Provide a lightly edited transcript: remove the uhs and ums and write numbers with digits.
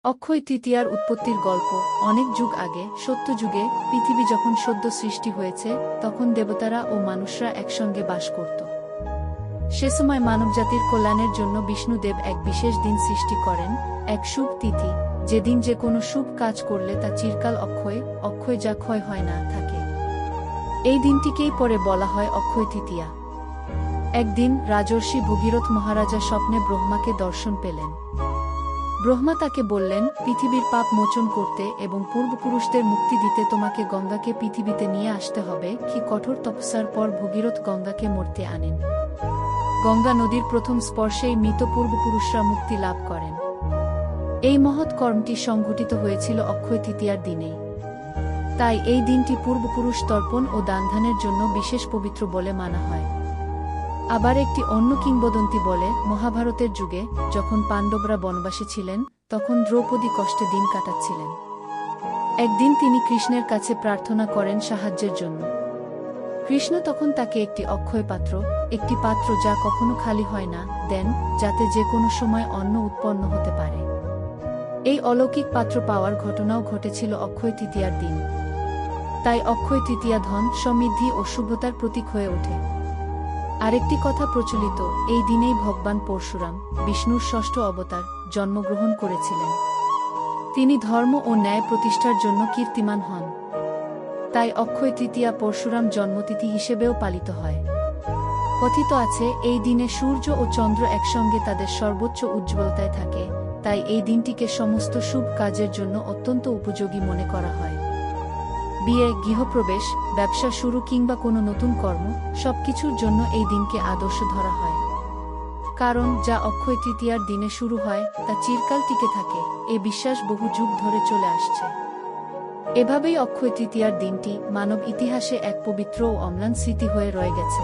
অক্ষয় তৃতীয়ার উৎপত্তির গল্প। অনেক যুগ আগে, সত্যযুগে, পৃথিবী যখন সদ্য সৃষ্টি হয়েছে, তখন দেবতারা ও মানুষরা একসঙ্গে বাস করত। সে সময় মানবজাতির কল্যাণের জন্য বিষ্ণুদেব এক বিশেষ দিন সৃষ্টি করেন, এক শুভ তিথি, যেদিন যে কোনো শুভ কাজ করলে তা চিরকাল অক্ষয়, অক্ষয় যা ক্ষয় হয় না থাকে। এই দিনটিকেই পরে বলা হয় অক্ষয় তৃতীয়া। একদিন রাজর্ষি ভগীরথ মহারাজা স্বপ্নে ব্রহ্মাকে দর্শন পেলেন। ব্রহ্মা তাকে বললেন, পৃথিবীর পাপ মোচন করতে এবং পূর্বপুরুষদের মুক্তি দিতে তোমাকে গঙ্গাকে পৃথিবীতে নিয়ে আসতে হবে। কি কঠোর তপস্যার পর ভগীরথ গঙ্গাকে মর্তে আনেন। গঙ্গা নদীর প্রথম স্পর্শেই মৃত পূর্বপুরুষরা মুক্তি লাভ করেন। এই মহৎ কর্মটি সংঘটিত হয়েছিল অক্ষয় তৃতীয়ার দিনেই। তাই এই দিনটি পূর্বপুরুষ তর্পণ ও দানধানের জন্য বিশেষ পবিত্র বলে মানা হয়। আবার একটি অন্য কিংবদন্তি বলে, মহাভারতের যুগে যখন পাণ্ডবরা বনবাসী ছিলেন, তখন দ্রৌপদী কষ্টে দিন কাটাচ্ছিলেন। একদিন তিনি কৃষ্ণের কাছে প্রার্থনা করেন সাহায্যের জন্য। কৃষ্ণ তখন তাকে একটি অক্ষয় পাত্র, একটি পাত্র যা কখনো খালি হয় না, দেন, যাতে যে কোনো সময় অন্ন উৎপন্ন হতে পারে। এই অলৌকিক পাত্র পাওয়ার ঘটনাও ঘটেছিল অক্ষয় তৃতীয়ার দিন। তাই অক্ষয় তৃতীয়া ধন, সমৃদ্ধি ও শুভতার প্রতীক হয়ে ওঠে। আরেকটি কথা প্রচলিত, এই দিনেই ভগবান পরশুরাম, বিষ্ণুর ষষ্ঠ অবতার, জন্মগ্রহণ করেছিলেন। তিনি ধর্ম ও ন্যায় প্রতিষ্ঠার জন্য কীর্তিমান হন। তাই অক্ষয় তৃতীয়া পরশুরাম জন্মতিথি হিসেবেও পালিত হয়। কথিত আছে, এই দিনে সূর্য ও চন্দ্র একসঙ্গে তাদের সর্বোচ্চ উজ্জ্বলতায় থাকে, তাই এই দিনটিকে সমস্ত শুভ কাজের জন্য অত্যন্ত উপযোগী মনে করা হয়। বিয়ে, গৃহপ্রবেশ, ব্যবসা শুরু কিংবা কোনো নতুন কর্ম, সবকিছুর জন্য এই দিনকে আদর্শ ধরা হয়। কারণ যা অক্ষয় তৃতীয়ার দিনে শুরু হয় তা চিরকাল টিকে থাকে, এ বিশ্বাস বহু যুগ ধরে চলে আসছে। এভাবেই অক্ষয় তৃতীয়ার দিনটি মানব ইতিহাসে এক পবিত্র ও অম্লান স্মৃতি হয়ে রয়ে গেছে।